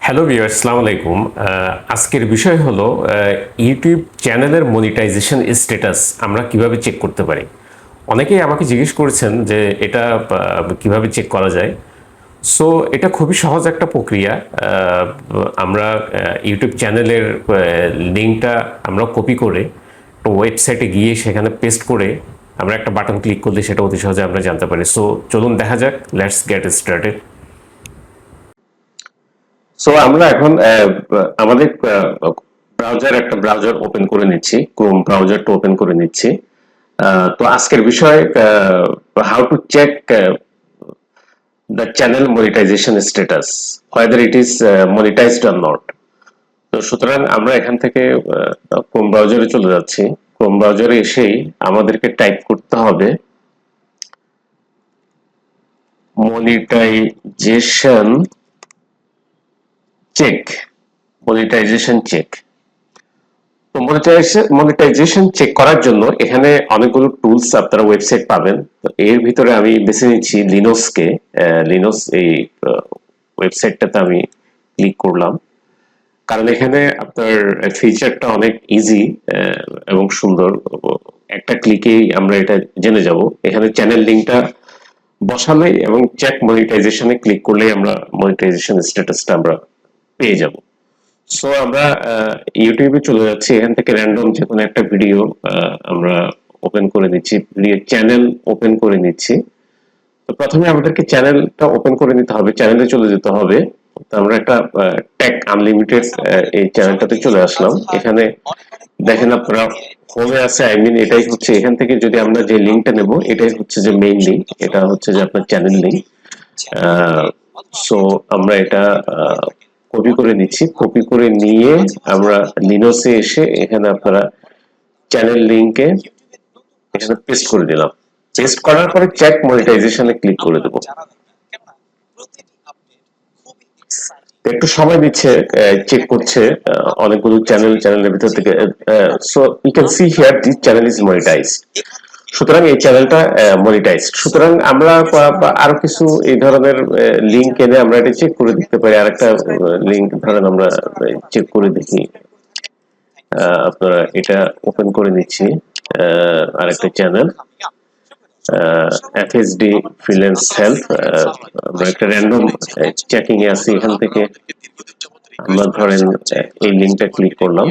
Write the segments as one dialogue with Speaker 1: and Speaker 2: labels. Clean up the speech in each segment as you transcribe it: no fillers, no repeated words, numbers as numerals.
Speaker 1: Hello viewers, আসসালামু আলাইকুম। আজকের বিষয় হলো ইউটিউব চ্যানেলের মনিটাইজেশন স্ট্যাটাস আমরা কিভাবে চেক করতে পারি। অনেকেই আমাকে জিজ্ঞেস করেছেন যে এটা কিভাবে চেক করা যায়। সো এটা খুবই সহজ একটা প্রক্রিয়া। আমরা ইউটিউব চ্যানেলের লিঙ্কটা আমরা কপি করে ওয়েবসাইটে গিয়ে সেখানে পেস্ট করে আমরা একটা বাটন ক্লিক করলে সেটা অতি সহজে আমরা জানতে পারি। সো চলুন দেখা যাক, লেটস গেট স্টার্টেড। সো আমরা এখন আমাদের ব্রাউজার ওপেন করে নিচ্ছি, ক্রোম ব্রাউজারটা ওপেন করে নিচ্ছি। তো আজকের বিষয় how to check the channel monetization status, whether it is monetized or not. তো সুতরাং আমরা এখান থেকে ক্রোম ব্রাউজারে চলে যাচ্ছি। ক্রোম ব্রাউজারে এসেই আমাদেরকে টাইপ করতে হবে মনিটাইজেশন চেক। মনিটাইজেশন চেক তো মনিটাইজেশন চেক করার জন্য এখানে অনেকগুলো টুলস আপনারা ওয়েবসাইট পাবেন। তো এর ভিতরে আমি বেছে নিচ্ছি লিনোসকে। লিনোস এই ওয়েবসাইটটাতে আমি ক্লিক করলাম, কারণ এখানে আপনার ফিচারটা অনেক ইজি এবং সুন্দর। একটা ক্লিকেই আমরা এটা জেনে যাব। এখানে চ্যানেল লিঙ্কটা বসালেই এবং চেক মনিটাইজেশনে ক্লিক করলেই আমরা মনিটাইজেশন স্ট্যাটাসটা আমরা পেয়ে যাব। সো আমরা ইউটিউবে চলে যাচ্ছি। এখান থেকে র্যান্ডম যে কোনো একটা ভিডিও আমরা ওপেন করে নিচ্ছি, ভিডিও চ্যানেল ওপেন করে নিচ্ছি। তো প্রথমে আমাদেরকে চ্যানেলটা ওপেন করে নিতে হবে, চ্যানেলে চলে যেতে হবে। তো আমরা একটা টেক আনলিমিটেড এই চ্যানেলটাতে চলে আসলাম। এখানে দেখেন আপনারা হোমে আছে, আই মিন এটাই হচ্ছে, এখান থেকে যদি আমরা যে লিঙ্কটা নেব এটাই হচ্ছে যে মেইন লিঙ্ক, এটা হচ্ছে যে আপনার চ্যানেল লিঙ্ক। সো আমরা এটা কপি করে নিচ্ছি। কপি করে নিয়ে আমরা লিনোসে এসে এখানে আপনারা চ্যানেল লিঙ্কে এখানে পেস্ট করে দিলাম। পেস্ট করার পরে চেক মনিটাইজেশনে ক্লিক করে দেব। একটু সময় দিচ্ছে, চেক করছে অনেকগুলো চ্যানেলের ভিতর থেকে। So you can see here this channel is monetized. সুতরাং এই চ্যানেলটা মনিটাইজড। সুতরাং আমরা আরো কিছু এই ধরনের লিঙ্ক এনে আমরা এটা চেক করে দিতে পারি। আরেকটা লিঙ্ক ধরেন আমরা চেক করে দেখি। আপনারা এটা ওপেন করে নিচ্ছি, আরেকটা চ্যানেল এফএসডি ফ্রিল্যান্স হেল্প। আমরা একটা র্যান্ডম চেকিং এ আছি, এখান থেকে আমরা ধরেন এই লিঙ্কটা ক্লিক করলাম,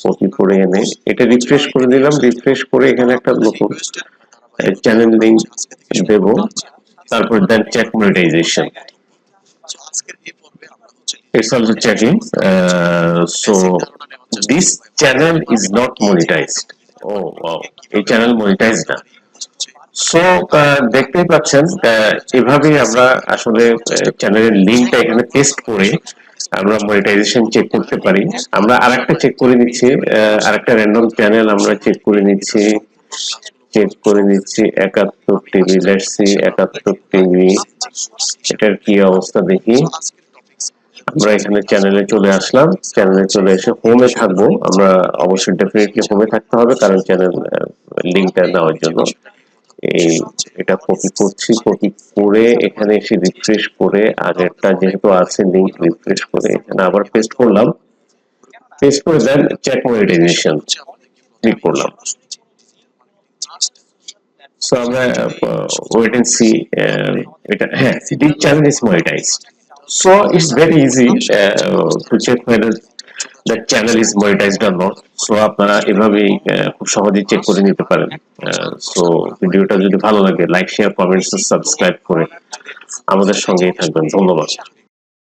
Speaker 1: কপি করে এনে এটা রিফ্রেশ করে দিলাম। রিফ্রেশ করে এখানে একটা নতুন চ্যানেল লিঙ্ক দেব, তারপর then check monetization. It's also checking. So this channel is not monetized. Oh wow, এই চ্যানেল মনিটাইজ না। সো দেখতেই পাচ্ছেন এভাবেই আমরা আসলে চ্যানেলের লিঙ্কটা এখানে পেস্ট করে আমরা মনিটাইজেশন চেক করতে পারি। আমরা আরেকটা চেক করে নিচ্ছি, আরেকটা র্যান্ডম চ্যানেল আমরা চেক করে নিচ্ছি। 71 টিভি। লেটস সি 71 টিভি, এটার কি অবস্থা দেখি। আমরা এখানে চ্যানেলে চলে আসলাম। চ্যানেলে চলে এসে হোমে থাকবো। আমরা অবশ্যই ডেফিনেটলি হোমে থাকতে হবে, কারণ চ্যানেল লিঙ্কটা নেওয়ার জন্য এই এটা কপি করছি। কপি করে এখানে এসে রিফ্রেশ করে আগেরটা যেহেতু আছে লিঙ্ক রিফ্রেশ করে এখানে আবার পেস্ট করলাম। পেস্ট করে দেন চেক মনিটাইজেশন ক্লিক করলাম। সো আমরা ওয়েট এন্ড সি। এটা হ্যাঁ, this channel is monetised. So it's very easy to check whether the channel is monetized or not. So আপনারা এভাবেই খুব সহজেই চেক করে নিতে পারেন। সো ভিডিওটা যদি ভালো লাগে লাইক, শেয়ার, কমেন্টস, সাবস্ক্রাইব করে আমাদের সঙ্গেই থাকবেন। ধন্যবাদ।